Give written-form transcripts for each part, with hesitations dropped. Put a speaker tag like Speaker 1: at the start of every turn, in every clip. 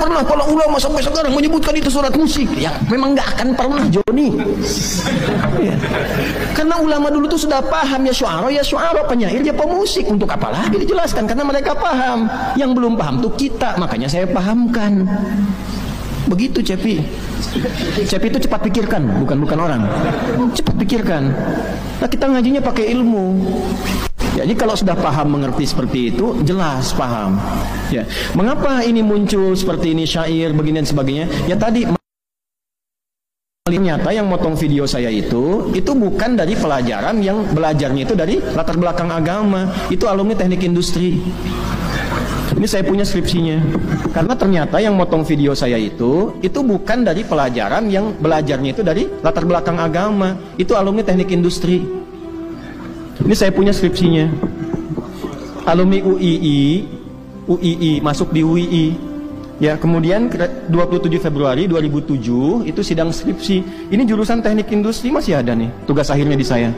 Speaker 1: pernah para ulama sampai sekarang menyebutkan itu surat musik. Ya memang nggak akan pernah, Joni. Ya. Karena ulama dulu tuh sudah paham ya syu'ara, penyair ya pemusik. Untuk apa lagi dijelaskan? Karena mereka paham. Yang belum paham tuh kita, makanya saya pahamkan. Begitu Cepi. Cepi itu cepat pikirkan, bukan orang. Cepat pikirkan. Nah kita ngajinya pakai ilmu. Jadi kalau sudah paham mengerti seperti itu, jelas paham. Ya. Mengapa ini muncul seperti ini syair begini dan sebagainya? Ya tadi ternyata yang motong video saya itu bukan dari pelajaran yang belajarnya itu dari latar belakang agama. Itu alumni teknik industri. Ini saya punya skripsinya. Karena ternyata yang motong video saya itu bukan dari pelajaran yang belajarnya itu dari latar belakang agama. Itu alumni teknik industri. Ini saya punya skripsinya. Alumni UII masuk di UII. Ya, kemudian 27 Februari 2007 itu sidang skripsi. Ini jurusan teknik industri masih ada nih. Tugas akhirnya di saya.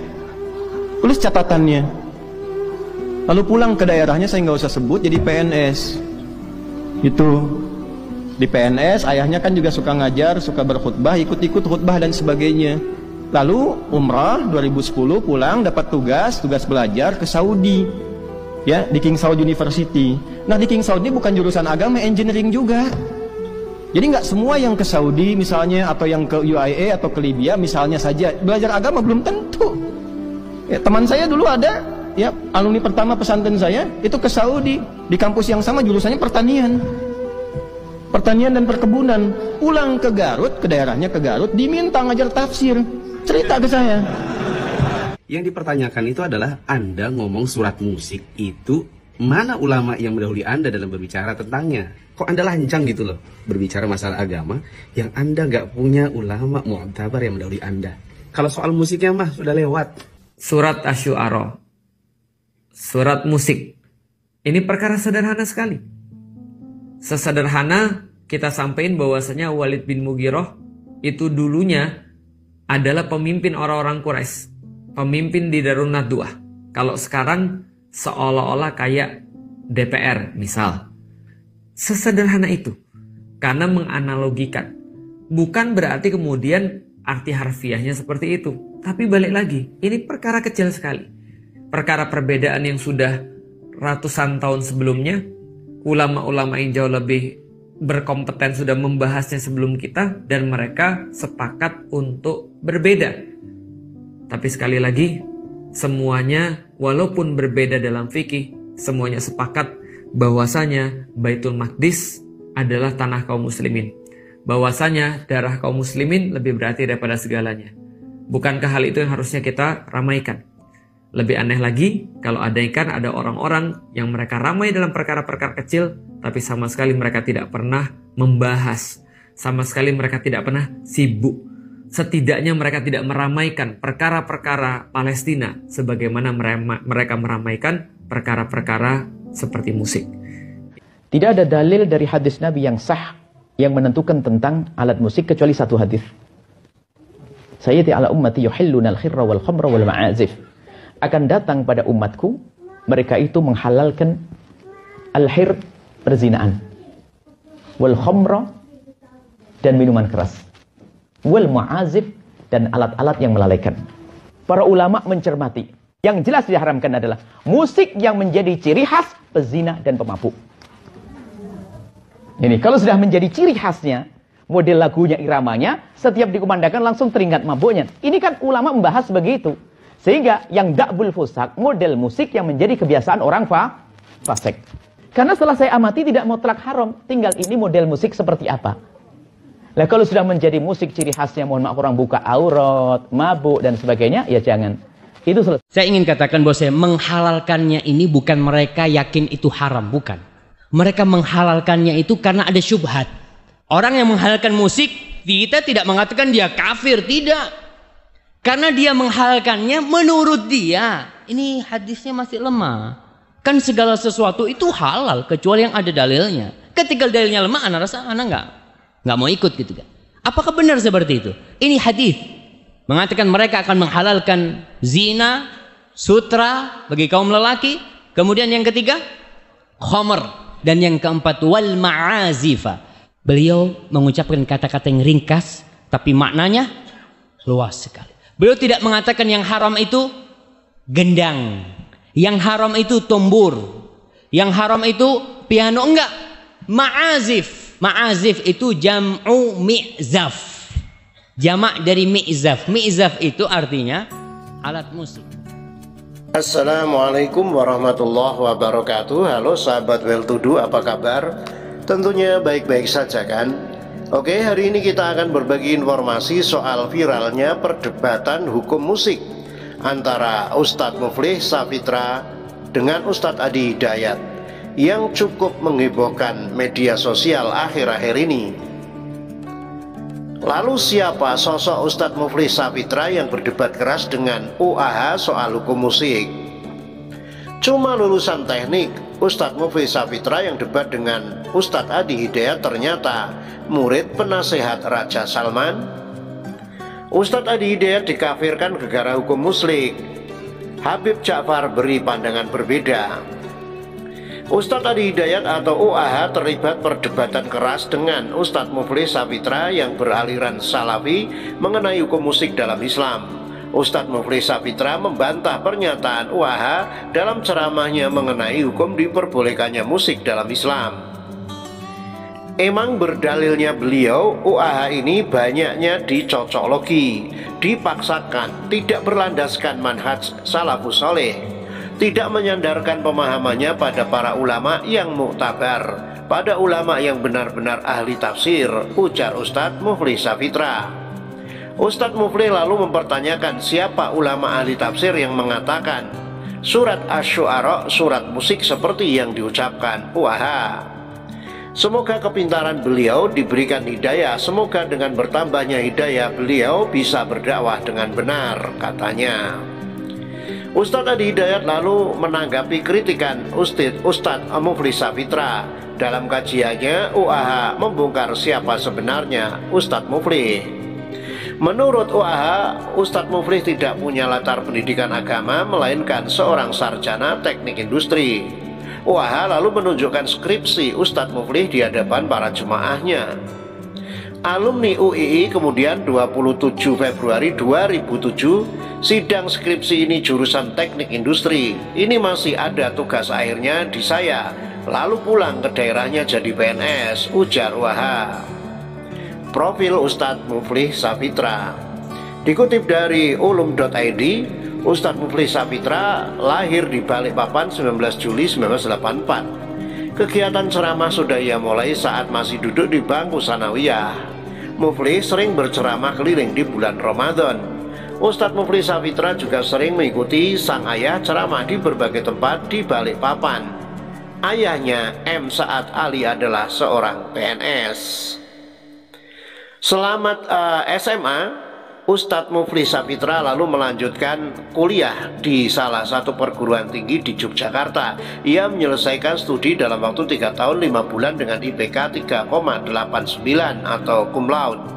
Speaker 1: Tulis catatannya. Lalu pulang ke daerahnya, saya nggak usah sebut, jadi PNS. Itu di PNS, ayahnya kan juga suka ngajar, suka berkhutbah, ikut-ikut khutbah dan sebagainya. Lalu umrah 2010 pulang dapat tugas belajar ke Saudi. Ya, di King Saud University. Nah, di King Saud ini bukan jurusan agama, engineering juga. Jadi nggak semua yang ke Saudi misalnya atau yang ke UIA atau ke Libya misalnya saja belajar agama, belum tentu. Ya, teman saya dulu ada, ya, alumni pertama pesantren saya itu ke Saudi, di kampus yang sama jurusannya pertanian dan perkebunan. Pulang ke Garut, ke daerahnya ke Garut, diminta ngajar tafsir, cerita ke saya.
Speaker 2: Yang dipertanyakan itu adalah Anda ngomong surat musik itu, mana ulama yang mendahului Anda dalam berbicara tentangnya? Kok Anda lancang gitu loh berbicara masalah agama yang Anda nggak punya ulama mu'tabar yang mendahului Anda? Kalau soal musiknya mah sudah lewat.
Speaker 3: Surat Asy-Syu'ara, surat musik, ini perkara sederhana sekali. Sesederhana kita sampaikan bahwasanya Walid bin Mughirah itu dulunya adalah pemimpin orang-orang Quraisy, pemimpin di Darun Nadwah. Kalau sekarang seolah-olah kayak DPR misal. Sesederhana itu. Karena menganalogikan. Bukan berarti kemudian arti harfiahnya seperti itu. Tapi balik lagi, ini perkara kecil sekali. Perkara perbedaan yang sudah ratusan tahun sebelumnya, ulama-ulama yang jauh lebih berkompeten sudah membahasnya sebelum kita, dan mereka sepakat untuk berbeda. Tapi sekali lagi, semuanya walaupun berbeda dalam fikih, semuanya sepakat bahwasanya Baitul Maqdis adalah tanah kaum muslimin. Bahwasanya darah kaum muslimin lebih berarti daripada segalanya. Bukankah hal itu yang harusnya kita ramaikan? Lebih aneh lagi kalau ada orang-orang yang mereka ramai dalam perkara-perkara kecil, tapi sama sekali mereka tidak pernah membahas, sama sekali mereka tidak pernah sibuk. Setidaknya mereka tidak meramaikan perkara-perkara Palestina sebagaimana mereka meramaikan perkara-perkara seperti musik.
Speaker 4: Tidak ada dalil dari hadis Nabi yang sah yang menentukan tentang alat musik kecuali satu hadis. Sayyidi ala ummati yuhilluna al-khirra wal khamra wal ma'azif. Akan datang pada umatku, mereka itu menghalalkan al-hir, perzinaan, wal khamra, dan minuman keras, wal ma'azif, dan alat-alat yang melalaikan. Para ulama mencermati, yang jelas diharamkan adalah musik yang menjadi ciri khas pezina dan pemabuk. Ini kalau sudah menjadi ciri khasnya, model lagunya, iramanya, setiap dikumandangkan langsung teringat mabuknya. Ini kan ulama membahas begitu. Sehingga yang da'bul fusak, model musik yang menjadi kebiasaan orang fasik. Karena setelah saya amati tidak mutlak haram, tinggal ini model musik seperti apa. Nah kalau sudah menjadi musik ciri khasnya, mohon maaf, orang buka aurat, mabuk dan sebagainya, ya jangan. Itu selesai.
Speaker 5: Saya ingin katakan bahwa saya menghalalkannya ini bukan mereka yakin itu haram, bukan. Mereka menghalalkannya itu karena ada syubhat. Orang yang menghalalkan musik, kita tidak mengatakan dia kafir, tidak. Karena dia menghalalkannya menurut dia. Ini hadisnya masih lemah. Kan segala sesuatu itu halal kecuali yang ada dalilnya. Ketika dalilnya lemah, anak rasa anak nggak mau ikut gitu kan. Apakah benar seperti itu? Ini hadis mengatakan mereka akan menghalalkan zina, sutra bagi kaum lelaki. Kemudian yang ketiga, khamr. Dan yang keempat, wal ma'azifa. Beliau mengucapkan kata-kata yang ringkas, tapi maknanya luas sekali. Beliau tidak mengatakan yang haram itu gendang, yang haram itu tombur, yang haram itu piano, enggak. Ma'azif. Ma'azif itu jam'u mi'zaf. Jamak dari mi'zaf. Mi'zaf itu artinya alat musik.
Speaker 6: Assalamualaikum warahmatullahi wabarakatuh. Halo sahabat Well To Do, apa kabar? Tentunya baik-baik saja kan? Oke, hari ini kita akan berbagi informasi soal viralnya perdebatan hukum musik antara Ustadz Muflih Safitra dengan Ustadz Adi Hidayat yang cukup menghebohkan media sosial akhir-akhir ini. Lalu siapa sosok Ustadz Muflih Safitra yang berdebat keras dengan UAH soal hukum musik? Cuma lulusan teknik. Ustadz Muflih Safitra yang debat dengan Ustadz Adi Hidayat ternyata murid penasehat Raja Salman. Ustadz Adi Hidayat dikafirkan gara-gara hukum musik. Habib Ja'far beri pandangan berbeda. Ustadz Adi Hidayat atau UAH terlibat perdebatan keras dengan Ustadz Muflih Safitra yang beraliran Salafi mengenai hukum musik dalam Islam. Ustadz Muflih Safitra membantah pernyataan UAH dalam ceramahnya mengenai hukum diperbolehkannya musik dalam Islam. Emang berdalilnya beliau, UAH ini banyaknya dicocoklogi, dipaksakan, tidak berlandaskan manhaj salafus saleh, tidak menyandarkan pemahamannya pada para ulama yang muktabar, pada ulama yang benar-benar ahli tafsir, ujar Ustadz Muflih Safitra. Ustadz Muflih lalu mempertanyakan siapa ulama ahli tafsir yang mengatakan surat Asy-Syu'ara surat musik seperti yang diucapkan UAH. Semoga kepintaran beliau diberikan hidayah. Semoga dengan bertambahnya hidayah beliau bisa berdakwah dengan benar, katanya. Ustadz Adi Hidayat lalu menanggapi kritikan Ustadz Muflih Safitra. Dalam kajiannya UAH membongkar siapa sebenarnya Ustadz Muflih. Menurut UAH, Ustadz Muflih tidak punya latar pendidikan agama, melainkan seorang sarjana teknik industri. UAH lalu menunjukkan skripsi Ustadz Muflih di hadapan para jemaahnya. Alumni UII kemudian 27 Februari 2007 sidang skripsi ini jurusan teknik industri. Ini masih ada tugas akhirnya di saya, lalu pulang ke daerahnya jadi PNS, ujar UAH. Profil Ustadz Muflih Safitra. Dikutip dari ulum.id, Ustadz Muflih Safitra lahir di Balikpapan 19 Juli 1984. Kegiatan ceramah sudah ia mulai saat masih duduk di bangku sanawiyah. Muflih sering berceramah keliling di bulan Ramadan. Ustadz Muflih Safitra juga sering mengikuti sang ayah ceramah di berbagai tempat di Balikpapan. Ayahnya M. Sa'ad Ali adalah seorang PNS. Selamat SMA, Ustadz Muflih Safitra lalu melanjutkan kuliah di salah satu perguruan tinggi di Yogyakarta. Ia menyelesaikan studi dalam waktu 3 tahun 5 bulan dengan IPK 3,89 atau cum laude.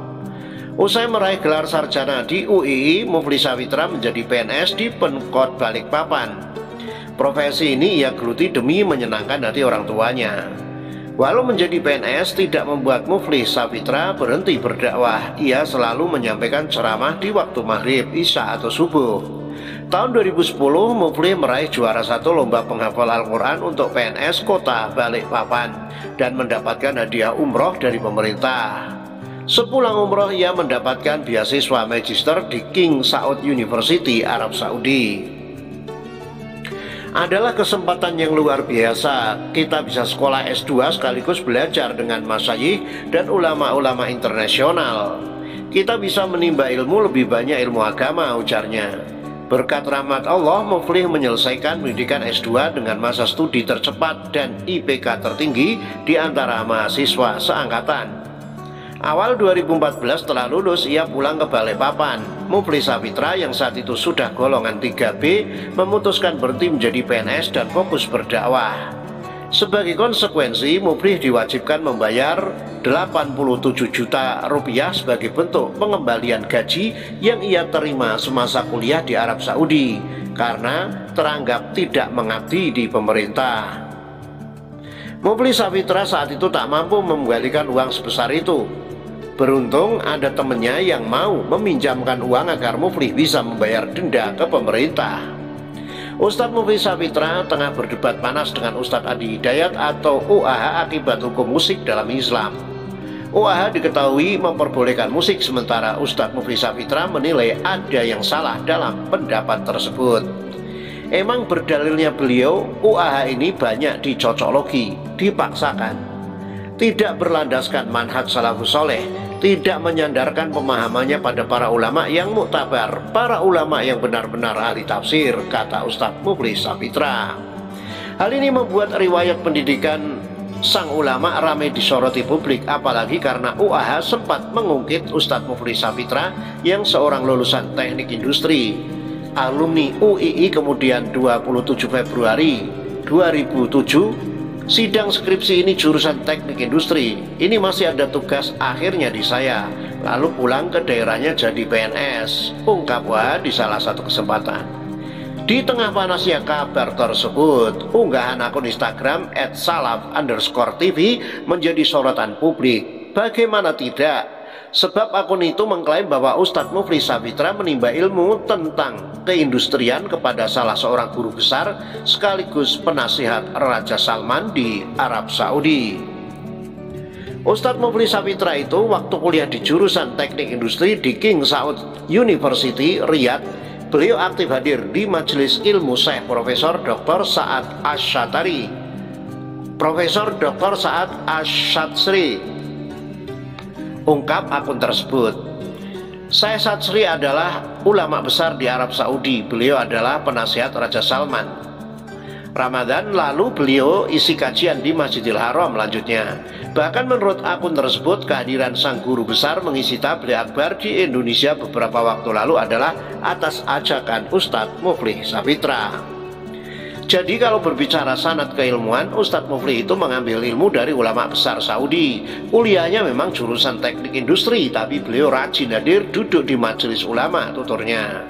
Speaker 6: Usai meraih gelar sarjana di UII, Muflih Safitra menjadi PNS di Pemkot Balikpapan. Profesi ini ia geluti demi menyenangkan hati orang tuanya. Walau menjadi PNS tidak membuat Muflih Safitra berhenti berdakwah. Ia selalu menyampaikan ceramah di waktu maghrib, isya atau subuh. Tahun 2010 Muflih meraih juara 1 lomba penghafal Al-Quran untuk PNS Kota Balikpapan dan mendapatkan hadiah umroh dari pemerintah. Sepulang umroh ia mendapatkan beasiswa magister di King Saud University, Arab Saudi. Adalah kesempatan yang luar biasa. Kita bisa sekolah S2 sekaligus belajar dengan masyayikh dan ulama-ulama internasional. Kita bisa menimba ilmu lebih banyak ilmu agama, ujarnya. Berkat rahmat Allah, Muflih menyelesaikan pendidikan S2 dengan masa studi tercepat dan IPK tertinggi di antara mahasiswa seangkatan. Awal 2014 setelah lulus ia pulang ke Balikpapan. Muflih Safitra yang saat itu sudah golongan 3B memutuskan berhenti menjadi PNS dan fokus berdakwah. Sebagai konsekuensi, Muflih diwajibkan membayar 87 juta rupiah sebagai bentuk pengembalian gaji yang ia terima semasa kuliah di Arab Saudi karena teranggap tidak mengabdi di pemerintah. Muflis Safitra saat itu tak mampu mengembalikan uang sebesar itu. Beruntung ada temannya yang mau meminjamkan uang agar Muflis bisa membayar denda ke pemerintah. Ustadz Muflis Safitra tengah berdebat panas dengan Ustadz Adi Hidayat atau UAH akibat hukum musik dalam Islam. UAH diketahui memperbolehkan musik, sementara Ustadz Muflis Safitra menilai ada yang salah dalam pendapat tersebut. Emang berdalilnya beliau, UAH ini banyak dicocoklogi, dipaksakan, tidak berlandaskan manhaj salafus soleh, tidak menyandarkan pemahamannya pada para ulama yang muktabar, para ulama yang benar-benar ahli tafsir, kata Ustadz Muflis Safitra. Hal ini membuat riwayat pendidikan sang ulama ramai disoroti publik, apalagi karena UAH sempat mengungkit Ustadz Muflis Safitra yang seorang lulusan teknik industri, alumni UII. Kemudian 27 Februari 2007 sidang skripsi ini jurusan teknik industri, ini masih ada tugas akhirnya di saya, lalu pulang ke daerahnya jadi PNS, ungkap UAH di salah satu kesempatan. Di tengah panasnya kabar tersebut, unggahan akun Instagram @salaf_tv menjadi sorotan publik. Bagaimana tidak? Sebab akun itu mengklaim bahwa Ustadz Muflis Safitra menimba ilmu tentang keindustrian kepada salah seorang guru besar sekaligus penasihat Raja Salman di Arab Saudi. Ustadz Muflis Safitra itu waktu kuliah di jurusan teknik industri di King Saud University, Riyadh, beliau aktif hadir di Majelis Ilmu Syekh Profesor Dr. Sa'ad Asy-Syatari, Profesor Dr. Sa'ad Asy-Syatri, ungkap akun tersebut. Syekh Syatri adalah ulama besar di Arab Saudi, beliau adalah penasihat Raja Salman. Ramadan lalu beliau isi kajian di Masjidil Haram lanjutnya. Bahkan menurut akun tersebut, kehadiran sang guru besar mengisi tabligh akbar di Indonesia beberapa waktu lalu adalah atas ajakan Ustadz Muflis Safitra. Jadi kalau berbicara sanad keilmuan, Ustadz Muflis itu mengambil ilmu dari ulama besar Saudi. Kuliahnya memang jurusan teknik industri, tapi beliau rajin hadir duduk di majelis ulama, tuturnya.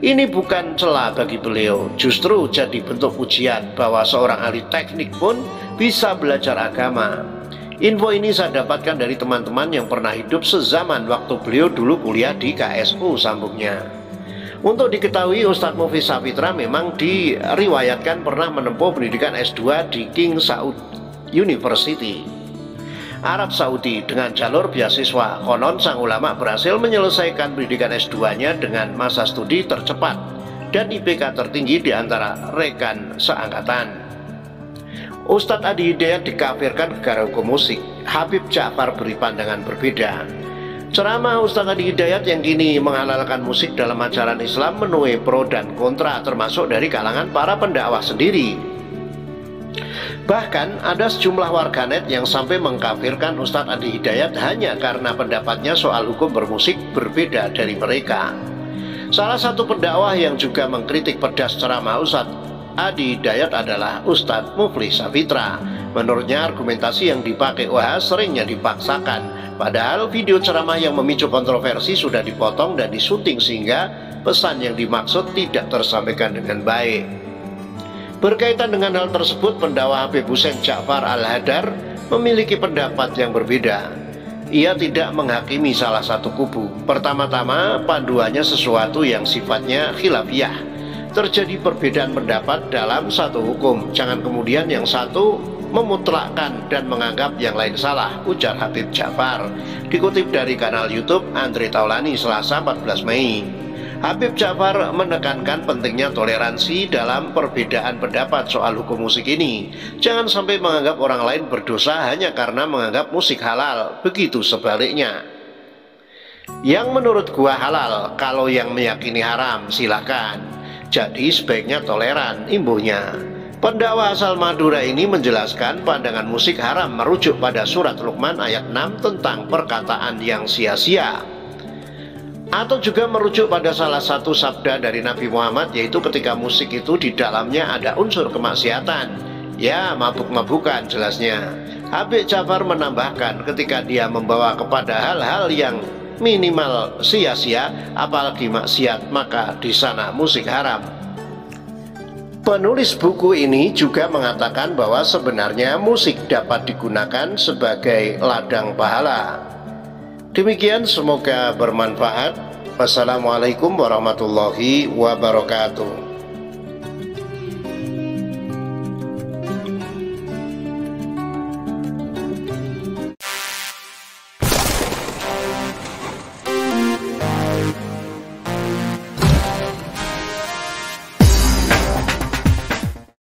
Speaker 6: Ini bukan celah bagi beliau, justru jadi bentuk pujian bahwa seorang ahli teknik pun bisa belajar agama. Info ini saya dapatkan dari teman-teman yang pernah hidup sezaman waktu beliau dulu kuliah di KSU, sambungnya. Untuk diketahui, Ustadz Muflis Safitra memang diriwayatkan pernah menempuh pendidikan S2 di King Saud University, Arab Saudi dengan jalur beasiswa. Konon sang ulama berhasil menyelesaikan pendidikan S2-nya dengan masa studi tercepat dan IPK tertinggi di antara rekan seangkatan. Ustadz Adi Hidayat dikafirkan gara hukum musik. Habib Ja'far beri pandangan berbeda. Ceramah Ustadz Adi Hidayat yang kini menghalalkan musik dalam ajaran Islam menuai pro dan kontra, termasuk dari kalangan para pendakwah sendiri. Bahkan ada sejumlah warganet yang sampai mengkafirkan Ustadz Adi Hidayat hanya karena pendapatnya soal hukum bermusik berbeda dari mereka. Salah satu pendakwah yang juga mengkritik pedas ceramah Ustadz Adi Hidayat adalah Ustadz Muflis Safitra. Menurutnya argumentasi yang dipakai UAH seringnya dipaksakan. Padahal video ceramah yang memicu kontroversi sudah dipotong dan disunting sehingga pesan yang dimaksud tidak tersampaikan dengan baik. Berkaitan dengan hal tersebut, pendakwah Habib Hussein Ja'far Al-Hadar memiliki pendapat yang berbeda. Ia tidak menghakimi salah satu kubu. Pertama-tama, panduannya sesuatu yang sifatnya khilafiyah. Terjadi perbedaan pendapat dalam satu hukum. Jangan kemudian yang satu memutlakkan dan menganggap yang lain salah, ujar Habib Ja'far. Dikutip dari kanal YouTube Andre Taulani Selasa 14 Mei. Habib Ja'far menekankan pentingnya toleransi dalam perbedaan pendapat soal hukum musik ini. Jangan sampai menganggap orang lain berdosa hanya karena menganggap musik halal, begitu sebaliknya. Yang menurut gua halal, kalau yang meyakini haram silakan. Jadi sebaiknya toleran, imbuhnya. Pendakwa asal Madura ini menjelaskan pandangan musik haram merujuk pada surat Luqman ayat 6 tentang perkataan yang sia-sia, atau juga merujuk pada salah satu sabda dari Nabi Muhammad, yaitu ketika musik itu di dalamnya ada unsur kemaksiatan, ya mabuk-mabukan jelasnya. Habib Ja'far menambahkan ketika dia membawa kepada hal-hal yang minimal sia-sia apalagi maksiat, maka di sana musik haram. Penulis buku ini juga mengatakan bahwa sebenarnya musik dapat digunakan sebagai ladang pahala. Demikian, semoga bermanfaat. Wassalamualaikum warahmatullahi wabarakatuh.